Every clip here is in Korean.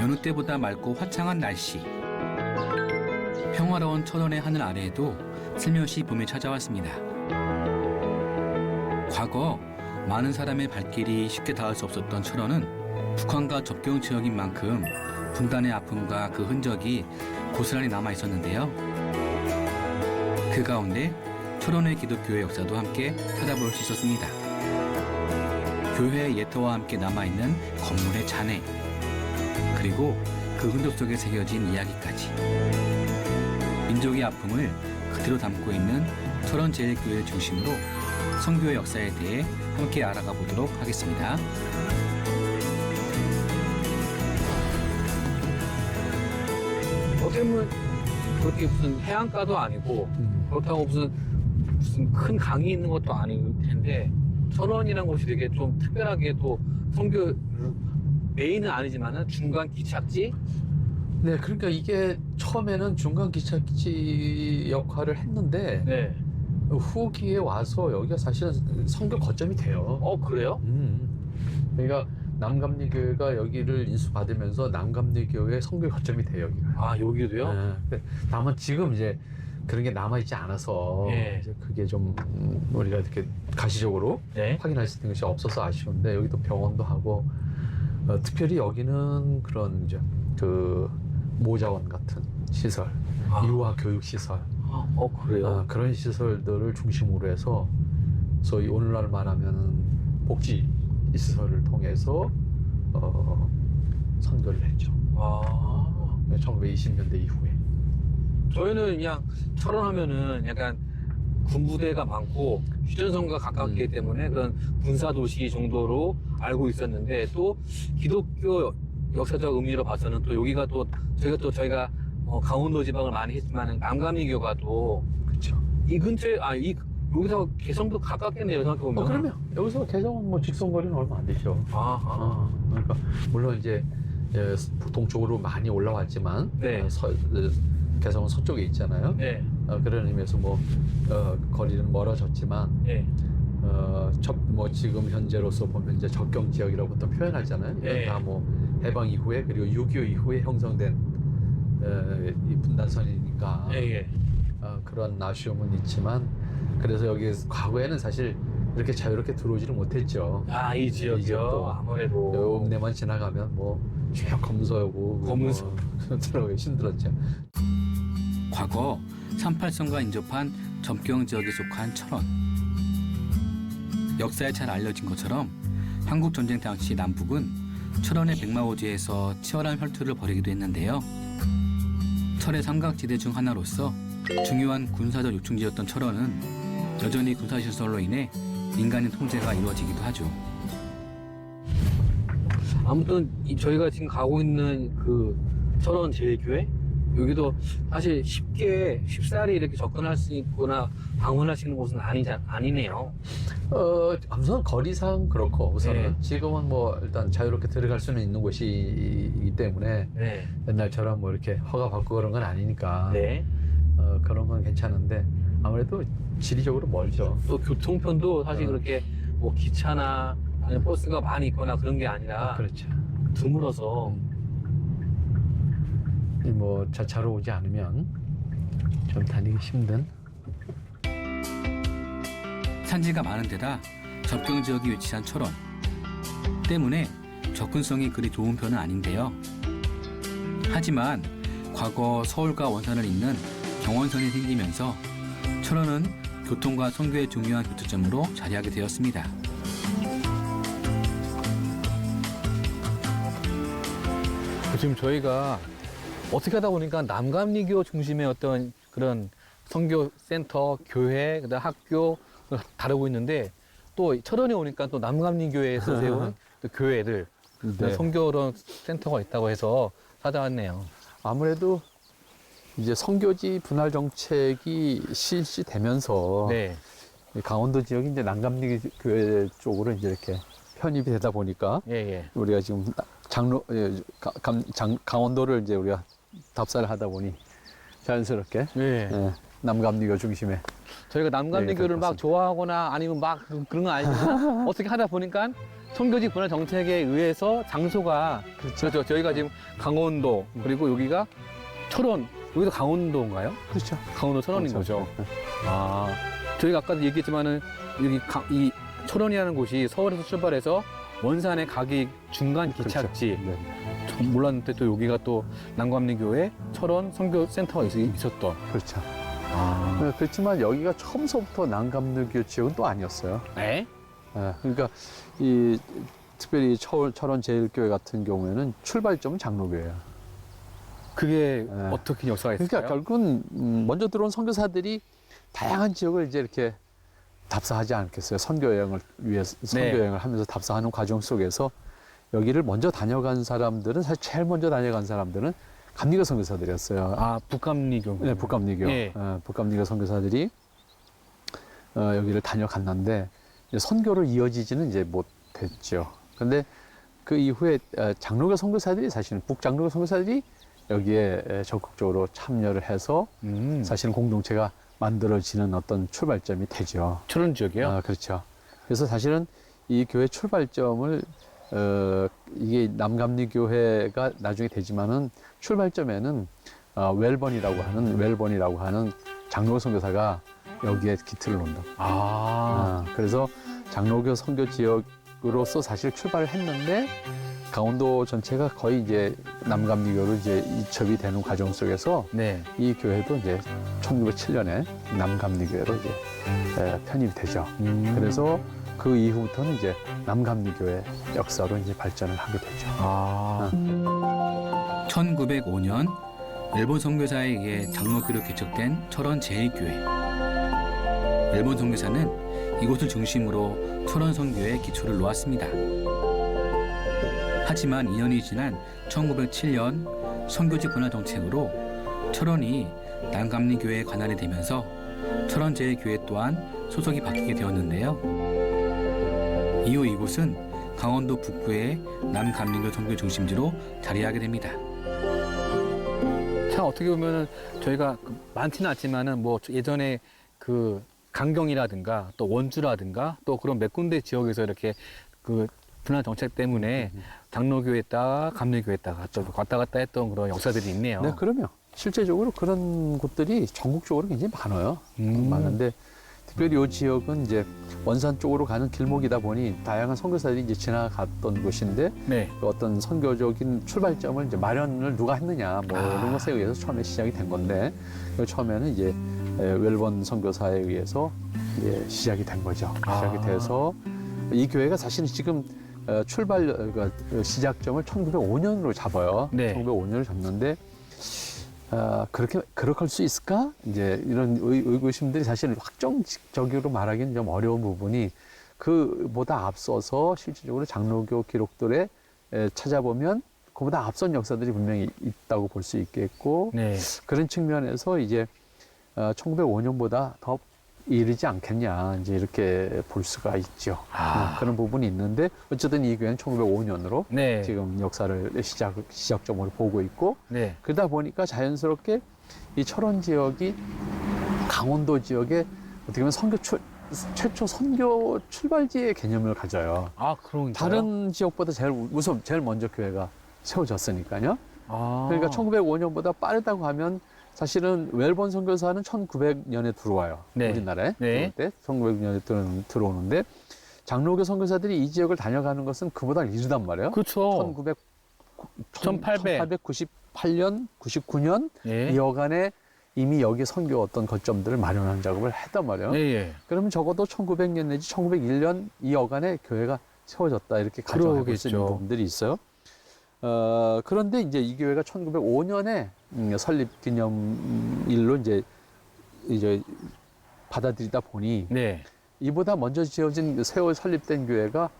여느 때보다 맑고 화창한 날씨. 평화로운 천원의 하늘 아래에도 슬며시 봄이 찾아왔습니다. 과거 많은 사람의 발길이 쉽게 닿을 수 없었던 철원은 북한과 접경 지역인 만큼 분단의 아픔과 그 흔적이 고스란히 남아 있었는데요. 그 가운데 철원의 기독교의 역사도 함께 찾아볼 수 있었습니다. 교회의 예토와 함께 남아있는 건물의 잔해, 그리고 그 흔적 속에 새겨진 이야기까지. 민족의 아픔을 그대로 담고 있는 철원제일교회를 중심으로 선교의 역사에 대해 함께 알아가 보도록 하겠습니다. 어떻게 보면 그렇게 무슨 해안가도 아니고 그렇다고 무슨 큰 강이 있는 것도 아닐 텐데 철원이라는 곳이 되게 좀 특별하게 또 선교 메인은 아니지만은 중간 기착지? 네, 그러니까 이게 처음에는 중간 기착지 역할을 했는데 네. 후기에 와서 여기가 사실은 선교 거점이 돼요. 그래요? 그러니까 남감리교회가 여기를 인수받으면서 남감리교회 선교 거점이 돼요, 여기가. 아, 여기도요? 네. 근데 다만 지금 이제 그런 게 남아있지 않아서 네. 이제 그게 좀 우리가 이렇게 가시적으로 네. 확인할 수 있는 것이 없어서 아쉬운데 여기도 병원도 하고 특별히 여기는 그런 이제 그 모자원 같은 시설, 유아 교육 시설, 그래요? 그런 시설들을 중심으로 해서 소위 오늘날 말하면 복지 시설을 통해서 선교를 했죠. 1920년대 이후에. 저희는 그냥 철원하면은 약간 군부대가 많고 휴전선과 가깝기 때문에 그런 군사도시 정도로 알고 있었는데 또 기독교 역사적 의미로 봐서는 또 여기가 또 저희가 강원도 지방을 많이 했지만 남감리교가 또 그렇죠. 이 근처에 여기서 개성도 가깝겠네요, 생각해보면. 그러면 여기서 개성은 뭐 직선거리는 얼마 안 되죠. 그러니까 물론 이제 동쪽으로 많이 올라왔지만 네. 개성은 서쪽에 있잖아요. 네. 그런 의미에서 뭐 거리는 멀어졌지만 네. 뭐 지금 현재로서 보면 이제 접경 지역이라고 보통 표현하잖아요. 네. 이건 다 뭐 해방 이후에 그리고 6.25 이후에 형성된 이 분단선이니까 예. 그런 아쉬움은 있지만 그래서 여기 과거에는 사실 이렇게 자유롭게 들어오지를 못했죠. 이 지역이요? 지역도. 아무래도. 읍내만 지나가면 쭉 검소하고 검은소. 들어가기 힘들었죠. 과거 38선과 인접한 접경 지역에 속한 철원. 역사에 잘 알려진 것처럼 한국전쟁 당시 남북은 철원의 백마오지에서 치열한 혈투를 벌이기도 했는데요. 철의 삼각지대 중 하나로서 중요한 군사적 요충지였던 철원은 여전히 군사시설로 인해 민간인 통제가 이루어지기도 하죠. 아무튼 저희가 지금 가고 있는 그 철원 제일교회 여기도 사실 쉽사리 이렇게 접근할 수 있거나 방문할 수 있는 곳은 아니네요. 우선 거리상 그렇고 우선은 네. 지금은 뭐 일단 자유롭게 들어갈 수는 있는 곳이기 때문에 네. 옛날처럼 뭐 이렇게 허가 받고 그런 건 아니니까 네. 그런 건 괜찮은데 아무래도 지리적으로 멀죠. 또 교통편도 사실 그렇게 뭐 기차나 아니면 버스가 많이 있거나 그런 게 아니라 그렇죠. 드물어서 뭐 자차로 오지 않으면 좀 다니기 힘든. 산지가 많은 데다 접경 지역이 위치한 철원 때문에 접근성이 그리 좋은 편은 아닌데요. 하지만 과거 서울과 원산을 잇는 경원선이 생기면서 철원은 교통과 선교의 중요한 교차점으로 자리하게 되었습니다. 지금 저희가 어떻게 하다 보니까 남감리교 중심의 어떤 그런 선교센터, 교회, 그다음 학교 다루고 있는데 또 철원에 오니까 또 남감리교회에서 세운 또 교회들 네. 선교 센터가 있다고 해서 찾아왔네요. 아무래도 이제 선교지 분할 정책이 실시되면서 네. 강원도 지역이 이제 남감리 교회 쪽으로 이제 이렇게 편입이 되다 보니까 예. 우리가 지금 강원도를 이제 우리가 답사를 하다 보니 자연스럽게 예. 남감리교 중심에 저희가 남감리교를 네, 막 좋아하거나 아니면 막 그런 건 아니지만 어떻게 하다 보니까 선교지 문화 정책에 의해서 장소가 그렇죠. 저희가 지금 강원도 그리고 여기가 철원, 여기도 강원도인가요? 그렇죠. 강원도 철원인 거죠. 아, 저희가 아까도 얘기했지만은 여기 이 철원이라는 곳이 서울에서 출발해서 원산에 가기 중간 기착지. 네. 전 몰랐는데 또 여기가 또 남감리교회 철원 선교센터가 있었던. 그렇죠. 아, 네, 그렇지만 여기가 처음서부터 남감리교 지역은 또 아니었어요. 에? 예, 그러니까 이 특별히 철원 제일교회 같은 경우에는 출발점은 장로교회예요. 그게 네. 어떻게 역사가 있을까요? 그러니까 결국은 먼저 들어온 선교사들이 다양한 지역을 이제 이렇게 답사하지 않겠어요. 선교 여행을 위해서 선교 네. 여행을 하면서 답사하는 과정 속에서 여기를 먼저 다녀간 사람들은 사실 제일 먼저 다녀간 사람들은 감리교 선교사들이었어요. 아, 북감리교. 네, 북감리교. 예. 북감리교 선교사들이 여기를 다녀갔는데 이제 선교를 이어지지는 이제 못했죠. 근데 그 이후에 장로교 선교사들이 사실은 북장로교 선교사들이 여기에 적극적으로 참여를 해서 사실은 공동체가 만들어지는 어떤 출발점이 되죠. 철원 지역이요? 아, 그렇죠. 그래서 사실은 이 교회 출발점을 이게 남감리교회가 나중에 되지만은 출발점에는 웰번이라고 하는 장로교 선교사가 여기에 기틀을 놓는다. 그래서 장로교 선교 지역으로서 사실 출발을 했는데 강원도 전체가 거의 이제 남감리교로 이제 이첩이 되는 과정 속에서 네. 이 교회도 이제 1907년에 남감리교회로 이제 편입이 되죠. 그래서 그 이후부터는 이제 남감리교회 역사로 이제 발전을 하게 되죠. 1905년 일본 선교사에 의해 장로교로 개척된 철원 제1교회. 일본 선교사는 이곳을 중심으로 철원 선교에 기초를 놓았습니다. 하지만 2년이 지난 1907년 선교지 분화 정책으로 철원이 남감리교회의 관할이 되면서 철원 제1교회 또한 소속이 바뀌게 되었는데요. 이후 이곳은 강원도 북부의 남감리교 선교 중심지로 자리하게 됩니다. 참 어떻게 보면은 저희가 많지는 않지만은 뭐 예전에 그 강경이라든가 또 원주라든가 또 그런 몇 군데 지역에서 이렇게 그 분화 정책 때문에 장로교회에다가 감리교회에다가 또 왔다 갔다 했던 그런 역사들이 있네요. 네, 그러면 실제적으로 그런 곳들이 전국적으로 굉장히 많아요. 많은데 특별히 이 지역은 이제 원산 쪽으로 가는 길목이다 보니 다양한 선교사들이 이제 지나갔던 곳인데 네. 그 어떤 선교적인 출발점을 이제 마련을 누가 했느냐 뭐 이런 것에 의해서 처음에 시작이 된 건데 처음에는 이제 웰번 선교사에 의해서 이제 시작이 된 거죠. 시작이 돼서 이 교회가 사실은 지금 시작점을 1905년으로 잡아요. 네. 1905년을 잡는데 그렇게 할 수 있을까? 이제 이런 의구심들이 사실 확정적으로 말하기는 좀 어려운 부분이 그보다 앞서서 실질적으로 장로교 기록들에 찾아보면 그보다 앞선 역사들이 분명히 있다고 볼 수 있겠고 네. 그런 측면에서 이제 1905년보다 더 이르지 않겠냐 이제 이렇게 볼 수가 있죠. 그런 부분이 있는데 어쨌든 이 교회는 1905년으로 네. 지금 역사를 시작점으로 보고 있고 네. 그러다 보니까 자연스럽게 이 철원 지역이 강원도 지역에 어떻게 보면 최초 선교 출발지의 개념을 가져요. 그런가요? 다른 지역보다 제일 먼저 교회가 세워졌으니까요. 그러니까 1905년보다 빠르다고 하면 사실은 웰번 선교사는 1900년에 들어와요. 네. 우리나라에. 네. 1900년에 들어오는데 장로교 선교사들이 이 지역을 다녀가는 것은 그보다 이르단 말이에요. 그렇죠. 1898년, 99년 예. 이 여간에 이미 여기 선교 어떤 거점들을 마련하는 작업을 했단 말이에요. 예, 예. 그러면 적어도 1900년 내지 1901년 이 여간에 교회가 세워졌다 이렇게 가정할 수 있는 그러겠죠. 부분들이 있어요. 그런데 이제 이 교회가 1905년에 설립 기념일로 이제 받아들이다 보니 네. 이보다 먼저 지어진 설립된 교회가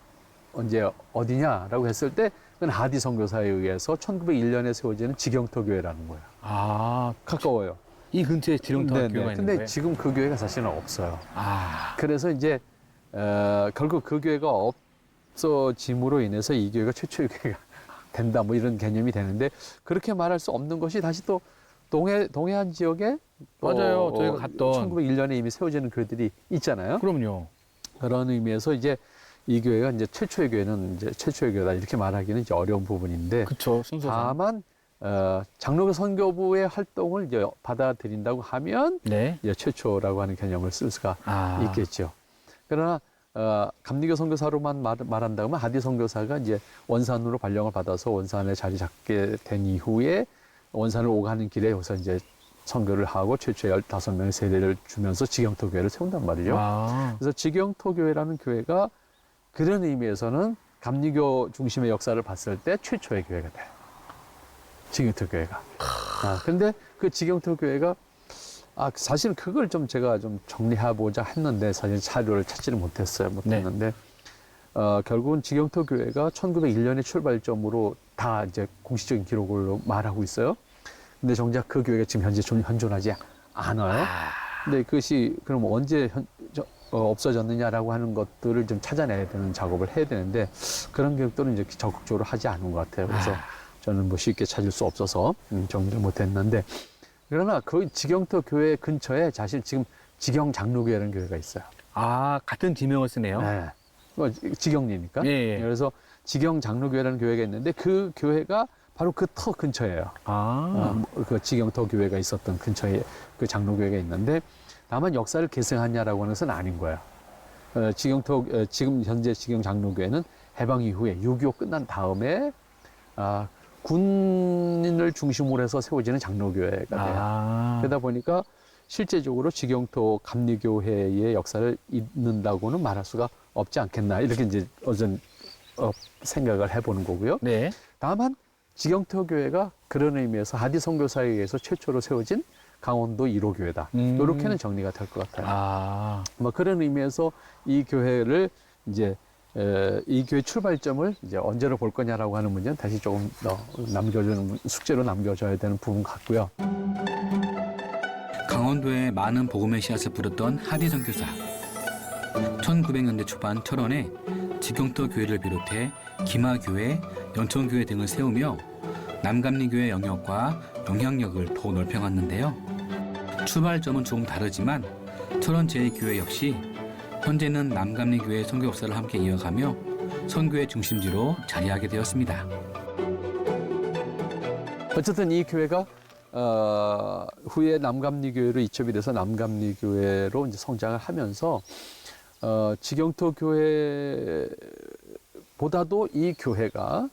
언제 어디냐라고 했을 때 그건 하디 선교사에 의해서 1901년에 세워지는 지경터 교회라는 거예요. 가까워요. 이 근처에 지령터 교회가 있는 근데 거예요? 지금 그 교회가 사실은 없어요. 그래서 이제 결국 그 교회가 없어짐으로 인해서 이 교회가 최초의 교회가 된다 뭐 이런 개념이 되는데 그렇게 말할 수 없는 것이 다시 또 동해안 지역에 맞아요. 저희가 갔던 1901년에 이미 세워지는 교회들이 있잖아요. 그럼요. 그런 의미에서 이제 이 교회가 이제 최초의 교회는 이제 최초의 교회다 이렇게 말하기는 이제 어려운 부분인데 그쵸, 순서상. 다만 장로교 선교부의 활동을 이제 받아들인다고 하면 네. 이제 최초라고 하는 개념을 쓸 수가 아. 있겠죠. 그러나 감리교 선교사로만 말한다면 하디 선교사가 이제 원산으로 발령을 받아서 원산에 자리 잡게 된 이후에 원산을 오가는 길에 여기서 이제 선교를 하고 최초의 15명의 세례를 주면서 지경토 교회를 세운단 말이죠. 아. 그래서 지경토 교회라는 교회가 그런 의미에서는 감리교 중심의 역사를 봤을 때 최초의 교회가 돼요. 지경토 교회가. 근데 그 지경토 교회가 사실은 그걸 좀 제가 좀 정리해보자 했는데 사실 자료를 찾지를 못했는데 결국은 지경토 교회가 1901년의 출발점으로 다 이제 공식적인 기록으로 말하고 있어요. 근데 정작 그 교회가 지금 현재 현존하지 않아요. 근데 그것이 그럼 언제 없어졌느냐라고 하는 것들을 좀 찾아내야 되는 작업을 해야 되는데 그런 교육들은 이제 적극적으로 하지 않은 것 같아요. 그래서 저는 뭐 쉽게 찾을 수 없어서 정리를 못했는데 그러나 그 지경토 교회 근처에 사실 지금 지경 장로교회라는 교회가 있어요. 아, 같은 지명을 쓰네요. 네. 지경리니까. 예. 그래서 지경 장로교회라는 교회가 있는데 그 교회가 바로 그 터 근처예요. 그 지경터 교회가 있었던 근처에 그 장로교회가 있는데 다만 역사를 계승하냐라고 하는 것은 아닌 거예요. 지금 현재 지경 장로교회는 해방 이후에 6.25 끝난 다음에 군인을 중심으로 해서 세워지는 장로교회가 돼요. 그러다 보니까 실제적으로 지경토 감리교회의 역사를 잇는다고는 말할 수가 없지 않겠나 이렇게 이제 생각을 해보는 거고요. 네. 다만 지경토 교회가 그런 의미에서 하디 선교사에 의해서 최초로 세워진 강원도 1호 교회다. 이렇게는 정리가 될 것 같아요. 뭐 그런 의미에서 이 교회를 이제 이 교회 출발점을 이제 언제로 볼 거냐라고 하는 문제는 다시 조금 더 숙제로 남겨줘야 되는 부분 같고요. 강원도에 많은 복음의 씨앗을 뿌렸던 하디 선교사. 1900년대 초반 철원에 지경토 교회를 비롯해 기마교회, 연천교회 등을 세우며 남감리교회 영역과 영향력을 더욱 넓혀갔는데요. 출발점은 조금 다르지만 철원 제2교회 역시 현재는 남감리교회 선교 역사를 함께 이어가며 선교의 중심지로 자리하게 되었습니다. 어쨌든 이 교회가 후에 남감리교회로 이첩이 돼서 남감리교회로 이제 성장을 하면서 지경토 교회보다도 이 교회가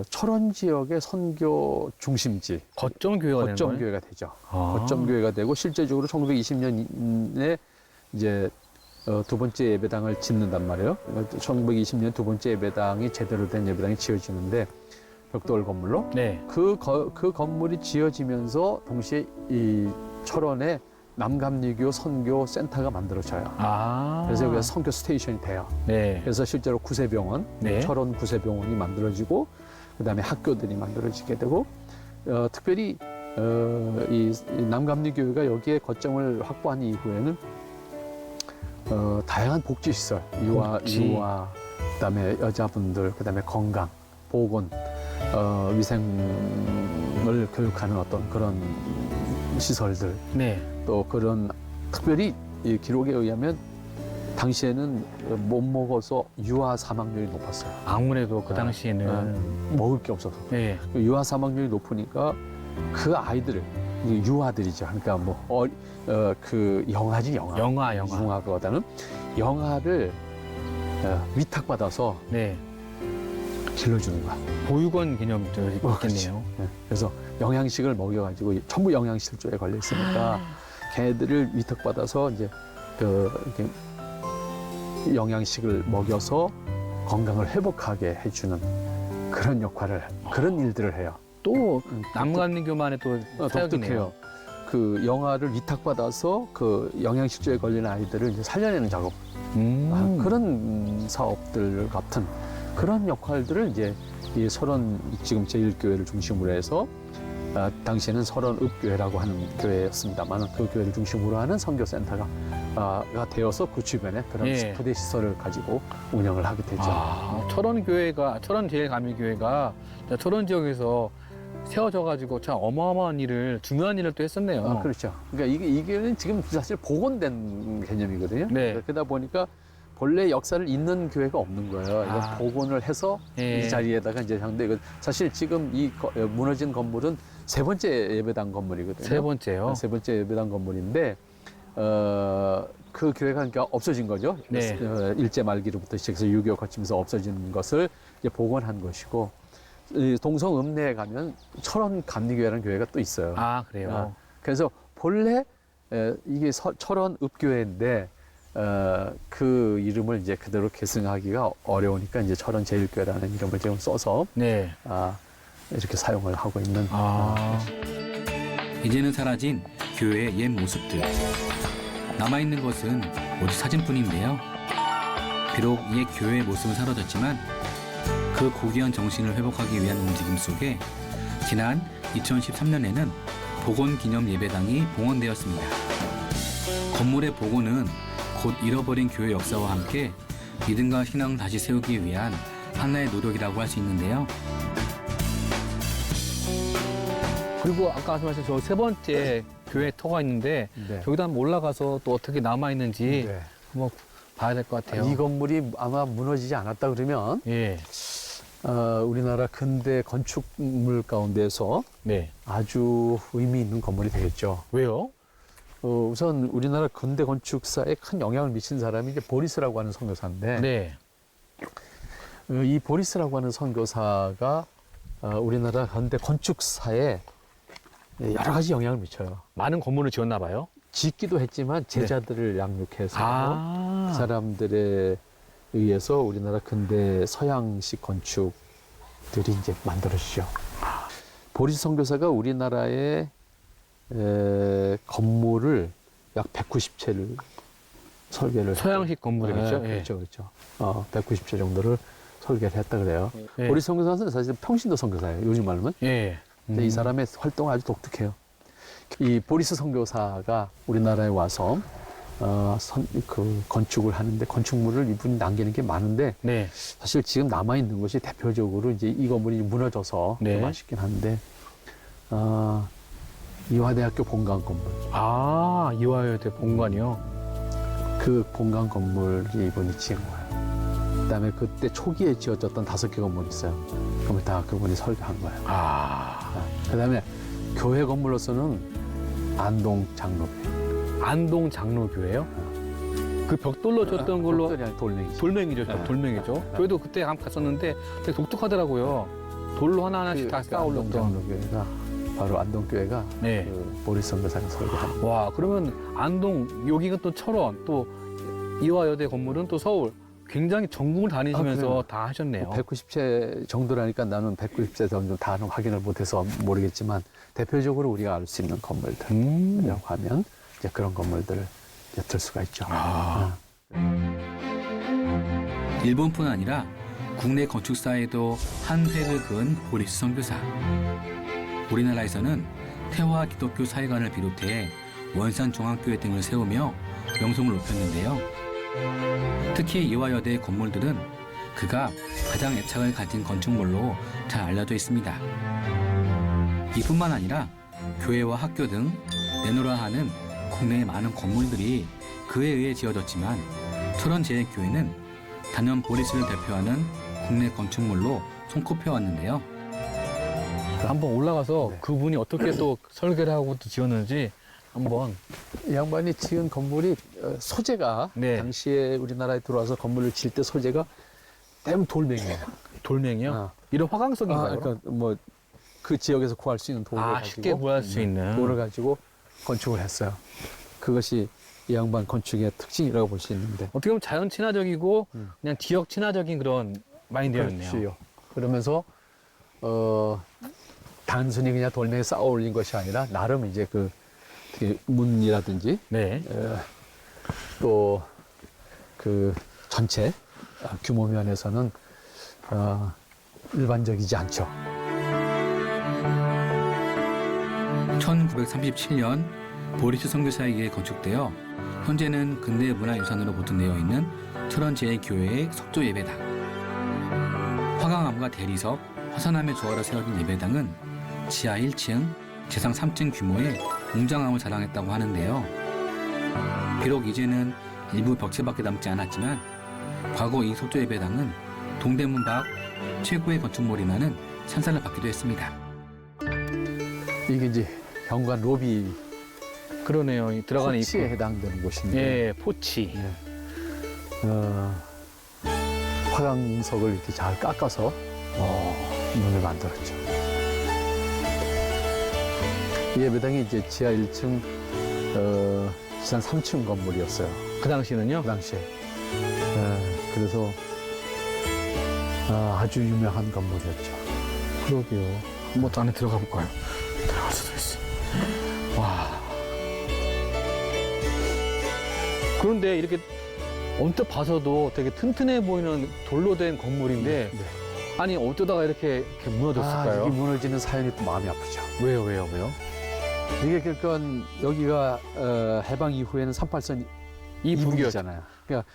철원 지역의 선교 중심지, 거점 교회가 되는 거예요? 거점 교회가 되죠. 거점 교회가 되고 실제적으로 1920년에 이제 두 번째 예배당을 짓는단 말이에요. 1920년 두 번째 예배당이 제대로 된 예배당이 지어지는데 벽돌 건물로 네. 그 건물이 지어지면서 동시에 이 철원에 남감리교 선교 센터가 만들어져요. 그래서 여기가 선교 스테이션이 돼요. 네. 그래서 실제로 구세병원, 네. 철원 구세병원이 만들어지고 그다음에 학교들이 만들어지게 되고 특별히 이 남감리교회가 여기에 거점을 확보한 이후에는 다양한 복지시설, 유아, 그다음에 여자분들, 그다음에 건강, 보건, 위생을 교육하는 어떤 그런 시설들, 네. 또 그런 특별히 이 기록에 의하면 당시에는 못 먹어서 유아 사망률이 높았어요. 아무래도 그 당시에는 먹을 게 없어서. 네. 유아 사망률이 높으니까 그 아이들을 유아들이죠. 그러니까 그 영화지 영화. 영화보다는 영화를 위탁받아서 네. 길러주는 거야. 보육원 개념도 있겠네요. 네. 그래서 영양식을 먹여가지고 전부 영양실조에 걸려 있으니까 걔들을 위탁받아서 이제 이렇게 영양식을 먹여서 건강을 회복하게 해주는 그런 역할을 그런 일들을 해요. 또 남감리교만의 또 사역이네요. 독특해요. 그 영화를 위탁받아서 그 영양실조에 걸리는 아이들을 이제 살려내는 작업. 그런 사업들 같은 그런 역할들을 이제 이 설원 지금 제1교회를 중심으로 해서 당시에는 설원읍교회라고 하는 교회였습니다만 그 교회를 중심으로 하는 선교센터가 되어서 그 주변에 그런 부대 시설을 가지고 운영을 하게 되죠. 철원 제1감리교회가 철원 지역에서 세워져가지고 참 어마어마한 일을 중요한 일을 또 했었네요. 그렇죠. 그러니까 이게 지금 사실 복원된 개념이거든요. 네. 그러다 보니까 본래 역사를 잇는 교회가 없는 거예요. 이건 아. 복원을 해서 예. 이 자리에다가 이제 한데 이건 사실 지금 이 무너진 건물은 세 번째 예배당 건물이거든요. 세 번째요. 세 번째 예배당 건물인데 그 교회가 그러니까 없어진 거죠. 네. 일제 말기로부터 시작해서 6.25 거치면서 없어진 것을 이제 복원한 것이고 이 동성 읍내에 가면 철원 감리교회라는 교회가 또 있어요. 아, 그래요. 그래서 본래 이게 철원 읍교회인데 그 이름을 이제 그대로 계승하기가 어려우니까 이제 철원 제일교회라는 이름을 지금 써서 네. 이렇게 사용을 하고 있는. 아. 이제는 사라진 교회의 옛 모습들. 남아있는 것은 오직 사진뿐인데요. 비록 옛 교회의 모습은 사라졌지만 그 고귀한 정신을 회복하기 위한 움직임 속에 지난 2013년에는 복원기념 예배당이 봉헌되었습니다. 건물의 복원은 곧 잃어버린 교회 역사와 함께 믿음과 신앙을 다시 세우기 위한 하나의 노력이라고 할 수 있는데요. 그리고 아까 말씀하신 저 세 번째 교회 터가 있는데 네. 저기다 한번 올라가서 또 어떻게 남아있는지 네. 한번 봐야 될 것 같아요. 이 건물이 아마 무너지지 않았다 그러면 예. 우리나라 근대 건축물 가운데서 네. 아주 의미 있는 건물이 되겠죠. 왜요? 우선 우리나라 근대 건축사에 큰 영향을 미친 사람이 이제 보리스라고 하는 선교사인데 네. 이 보리스라고 하는 선교사가 우리나라 현대 건축사에 여러 가지 영향을 미쳐요. 많은 건물을 지었나 봐요. 짓기도 했지만 제자들을 양육해서 아. 그 사람들에 의해서 우리나라 근대 서양식 건축들이 이제 만들어지죠. 보리스 선교사가 우리나라의 건물을 약 190채를 설계를 서양식 건물이겠죠? 네, 그렇죠, 그렇죠. 190채 정도를 설계를 했다 그래요. 예. 보리스 선교사는 사실 평신도 선교사예요. 요즘 말로는. 예. 근데 이 사람의 활동이 아주 독특해요. 이 보리스 선교사가 우리나라에 와서 그 건축을 하는데 건축물을 이분이 남기는 게 많은데 네. 사실 지금 남아 있는 것이 대표적으로 이제 이 건물이 무너져서 네. 좀 아쉽긴 한데 이화대학교 본관 건물 아, 이화여대 본관이요? 그 본관 건물이 이분이 지은 거예요. 그다음에 그때 초기에 지어졌던 5개 건물이 있어요. 그걸 다 그분이 설계한 거예요. 아. 그다음에 교회 건물로서는 안동 장로교회. 안동 장로교회요? 그 벽돌로 졌던 걸로 벽돌이 아니라 돌멩이죠. 돌멩이죠, 네. 돌멩이죠. 저희도 그때 한번 갔었는데 되게 독특하더라고요. 돌로 하나하나씩 다 쌓아 안동 올렸던. 장로교회가 바로 안동교회가 네. 그 보리스 선교사가 설계한. 와, 그러면 안동, 여기가 또 철원, 또 이화여대 건물은 또 서울. 굉장히 전국을 다니시면서 그래요? 다 하셨네요. 190채 정도라니까 나는 190채 정도 다는 확인을 못해서 모르겠지만 대표적으로 우리가 알 수 있는 건물들이라고 하면 이제 그런 건물들을 이제 들 수가 있죠. 아. 일본뿐 아니라 국내 건축사에도 한 획을 그은 보리스 선교사. 우리나라에서는 태화 기독교 사회관을 비롯해 원산 종합교회 등을 세우며 명성을 높였는데요. 특히 이화여대의 건물들은 그가 가장 애착을 가진 건축물로 잘 알려져 있습니다. 이뿐만 아니라 교회와 학교 등 내노라 하는 국내의 많은 건물들이 그에 의해 지어졌지만 철원제일교회는 단연 보리스를 대표하는 국내 건축물로 손꼽혀왔는데요. 한번 올라가서 네. 그분이 어떻게 또 설계를 하고 또 지었는지 한번. 이 양반이 지은 건물이 소재가 네. 당시에 우리나라에 들어와서 건물을 질 때 소재가 대부분 돌멩이에요. 돌멩이요? 아. 이런 화강석인가요? 그러니까 뭐 그 지역에서 구할 수 있는 돌을 아, 가지고 쉽게 구할 수 있는. 돌을 가지고 건축을 했어요. 그것이 이 양반 건축의 특징이라고 볼 수 있는데. 어떻게 보면 자연 친화적이고 그냥 지역 친화적인 그런 마인드였네요. 그렇지요. 그러면서 단순히 그냥 돌멩이 쌓아 올린 것이 아니라 나름 이제 그 어떻게 문이라든지 네. 또 그 전체 규모 면에서는 일반적이지 않죠. 1937년 보리스 선교사에 의해 건축되어 현재는 근대 문화유산으로 보존되어 있는 철원제일교회의 석조 예배당. 화강암과 대리석, 화산암의 조화를 세워진 예배당은 지하 1층, 지상 3층 규모의 웅장함을 자랑했다고 하는데요. 비록 이제는 일부 벽체밖에 남지 않았지만 과거 이 속조 예배당은 동대문 밖 최고의 건축물이라는 찬사를 받기도 했습니다. 이게 이제 현관 로비 그러네요. 이 들어가는 포치에 해당되는 곳인데 예, 포치. 화강석을 이렇게 잘 깎아서 문을 만들었죠. 이 예배당이 이제 지하 1층, 지상 3층 건물이었어요. 그 당시는요? 그 당시에. 그래서 아주 유명한 건물이었죠. 그러게요. 한번 또 안에 들어가 볼까요? 들어갈 수도 있어. 와. 그런데 이렇게 언뜻 봐서도 되게 튼튼해 보이는 돌로 된 건물인데 네. 아니 어쩌다가 이렇게 무너졌을까요? 이게 무너지는 사연이 또 마음이 아프죠. 왜요? 이게 그러니까 여기가 해방 이후에는 38선 이북이잖아요. 그러니까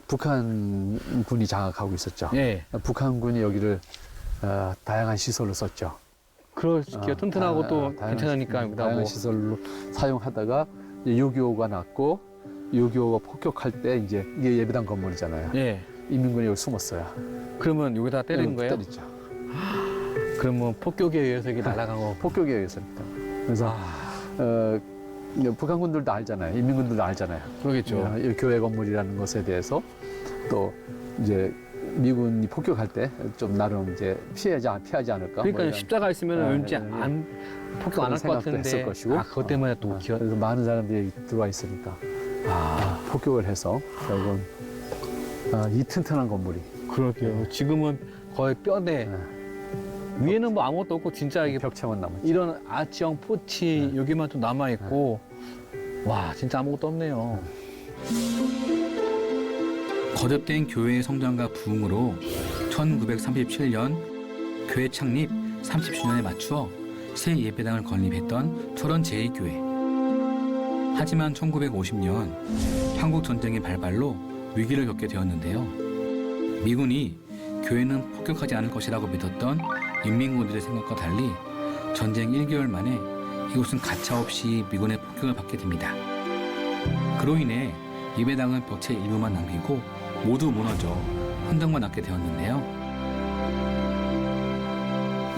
북한군이 장악하고 있었죠. 예. 북한군이 여기를 다양한 시설로 썼죠. 그럴게요. 튼튼하고 또 괜찮으니까 여기다 다양한 뭐. 시설로 사용하다가 6.25가 났고 6.25가 폭격할 때 이제 이게 예배당 건물이잖아요. 예. 인민군이 여기 숨었어요. 그러면 여기다 때린 거예요? 때리죠. 그러면 폭격에 의해서 이게 날아간 거. 폭격에 의해서입니다. 그래서 북한군들도 알잖아요. 인민군들도 알잖아요. 그러겠죠. 이 교회 건물이라는 것에 대해서 또 이제 미군이 폭격할 때 좀 나름 이제 피하지 않을까. 그러니까 뭐 이런 십자가 있으면 왠지 안 폭격 안 할 것 생각도 같은데. 했을 것이고. 그것 때문에 또 기어. 그래서 많은 사람들이 들어와 있으니까 폭격을 해서 결국은 이 튼튼한 건물이 그럴게요. 지금은 거의 뼈대. 위에는 뭐 아무것도 없고 진짜 이게 벽체만 남았죠. 이런 아치형 포치 여기만 좀 남아 있고 와 진짜 아무것도 없네요. 거듭된 교회의 성장과 부흥으로 1937년 교회 창립 30주년에 맞추어 새 예배당을 건립했던 철원 제2교회. 하지만 1950년 한국 전쟁의 발발로 위기를 겪게 되었는데요. 미군이 교회는 폭격하지 않을 것이라고 믿었던 인민군들의 생각과 달리 전쟁 1개월 만에 이곳은 가차없이 미군의 폭격을 받게 됩니다. 그로 인해 예배당은 벽체 일부만 남기고 모두 무너져 흔적만 남게 되었는데요.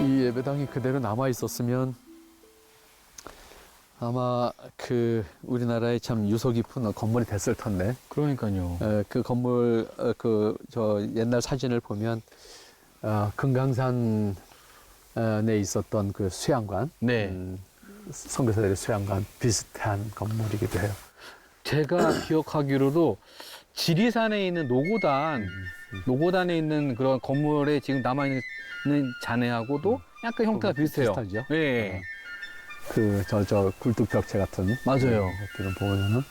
이 예배당이 그대로 남아 있었으면 아마 그 우리나라의 참 유서 깊은 건물이 됐을 텐데. 그러니까요. 그 건물 저 옛날 사진을 보면 금강산에 있었던 그 수양관, 네. 선교사들의 수양관 비슷한 건물이기도 해요. 제가 기억하기로도 지리산에 있는 노고단에 있는 그런 건물에 지금 남아 있는 잔해하고도 약간 형태가 비슷해요. 비슷하죠? 네. 저 굴뚝벽체 같은 맞아요. 것들을 보면은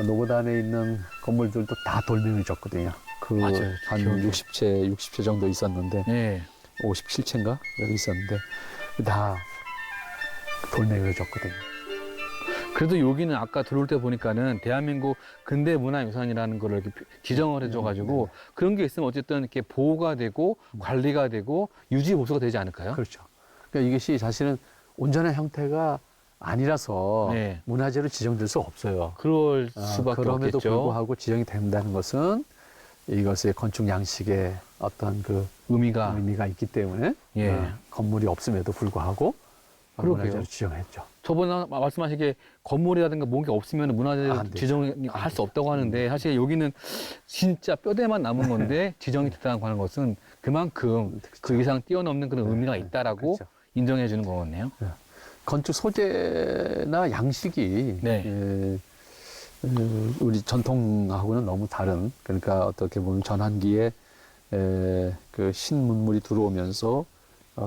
노고단에 있는 건물들도 다 돌멩이를 줬거든요. 맞아요. 한 기억에. 60채 정도 있었는데 네. 57채인가 여기 있었는데 다 돌멩이를 줬거든요. 그래도 여기는 아까 들어올 때 보니까는 대한민국 근대 문화유산이라는 거를 이렇게 지정을 해줘가지고 그런 게 있으면 어쨌든 이렇게 보호가 되고 관리가 되고 유지 보수가 되지 않을까요? 그렇죠. 그러니까 이것이 사실은 온전한 형태가 아니라서 네. 문화재로 지정될 수 없어요. 그럴 수밖에 그럼에도 없겠죠. 불구하고 지정이 된다는 것은 이것의 건축 양식에 어떤 그 의미가 있기 때문에 예. 건물이 없음에도 불구하고 그러게요. 문화재로 지정했죠. 저번에 말씀하시기에 건물이라든가 뭔가 없으면 문화재 안 되죠. 지정할 수 없다고 하는데 사실 여기는 진짜 뼈대만 남은 건데 지정이 됐다고 하는 것은 그만큼 그 이상 뛰어넘는 그런 의미가 있다라고 그렇죠. 인정해 주는 거겠네요. 건축 소재나 양식이 네. 우리 전통하고는 너무 다른, 그러니까 어떻게 보면 전환기에 그 신문물이 들어오면서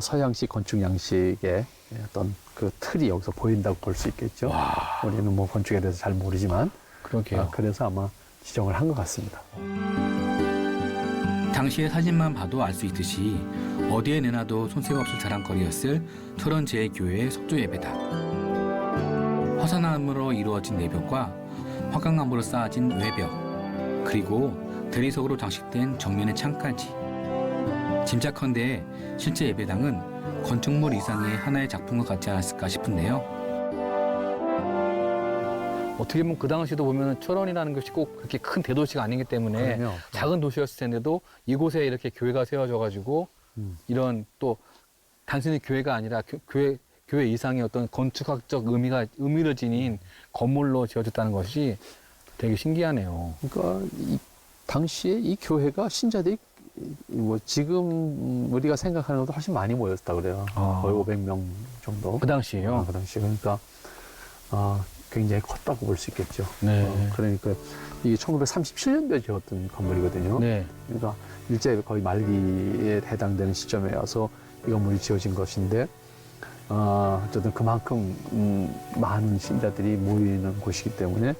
서양식 건축 양식의 어떤 그 틀이 여기서 보인다고 볼 수 있겠죠. 우리는 뭐 건축에 대해서 잘 모르지만 그러게요. 그래서 아마 지정을 한 것 같습니다. 당시의 사진만 봐도 알 수 있듯이 어디에 내놔도 손색 없을 자랑거리였을 철원 제2교회의 석조 예배당. 화산암으로 이루어진 내벽과 화강암으로 쌓아진 외벽, 그리고 대리석으로 장식된 정면의 창까지. 짐작컨대 실제 예배당은 건축물 이상의 하나의 작품과 같지 않았을까 싶은데요. 어떻게 보면 그 당시도 보면 철원이라는 것이 꼭 그렇게 큰 대도시가 아니기 때문에 그럼요. 작은 도시였을 텐데도 이곳에 이렇게 교회가 세워져가지고 이런 또 단순히 교회가 아니라 교회 이상의 어떤 건축학적 의미를 지닌 건물로 지어졌다는 것이 되게 신기하네요. 그러니까 이 당시에 이 교회가 신자들이 뭐 지금 우리가 생각하는 것보다 훨씬 많이 모였다 그래요. 아. 거의 500명 정도. 그 당시에요. 그 당시 그러니까 굉장히 컸다고 볼 수 있겠죠. 네. 그러니까 이게 1937년도에 지었던 건물이거든요. 네. 그러니까 일제 거의 말기에 해당되는 시점에 와서 이 건물이 지어진 것인데 어쨌든 그만큼 많은 신자들이 모이는 곳이기 때문에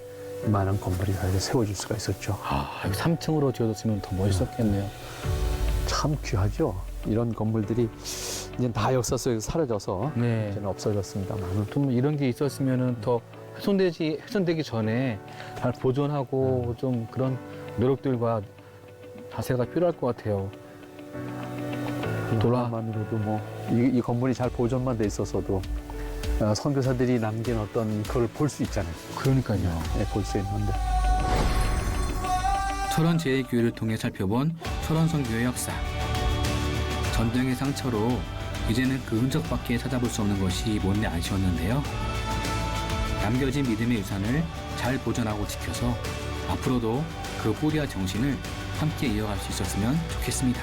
많은 건물이 사실 세워질 수가 있었죠. 아, 3층으로 지어졌으면 더 멋있었겠네요. 참 귀하죠. 이런 건물들이 이제 다 역사 속에서 사라져서 네. 이제는 없어졌습니다만. 좀 이런 게 있었으면은 더 훼손되기 전에 잘 보존하고 좀 그런 노력들과 자세가 필요할 것 같아요. 돌아만으로도 뭐 이 건물이 잘 보존만 돼 있어서도 선교사들이 남긴 어떤 그걸 볼 수 있잖아요. 그러니까요. 네, 볼 수 있는데. 철원 제2교회를 통해 살펴본 철원선교의 역사. 전쟁의 상처로 이제는 그 흔적밖에 찾아볼 수 없는 것이 못내 아쉬웠는데요. 남겨진 믿음의 유산을 잘 보존하고 지켜서 앞으로도 그 뿌리와 정신을 함께 이어갈 수 있었으면 좋겠습니다.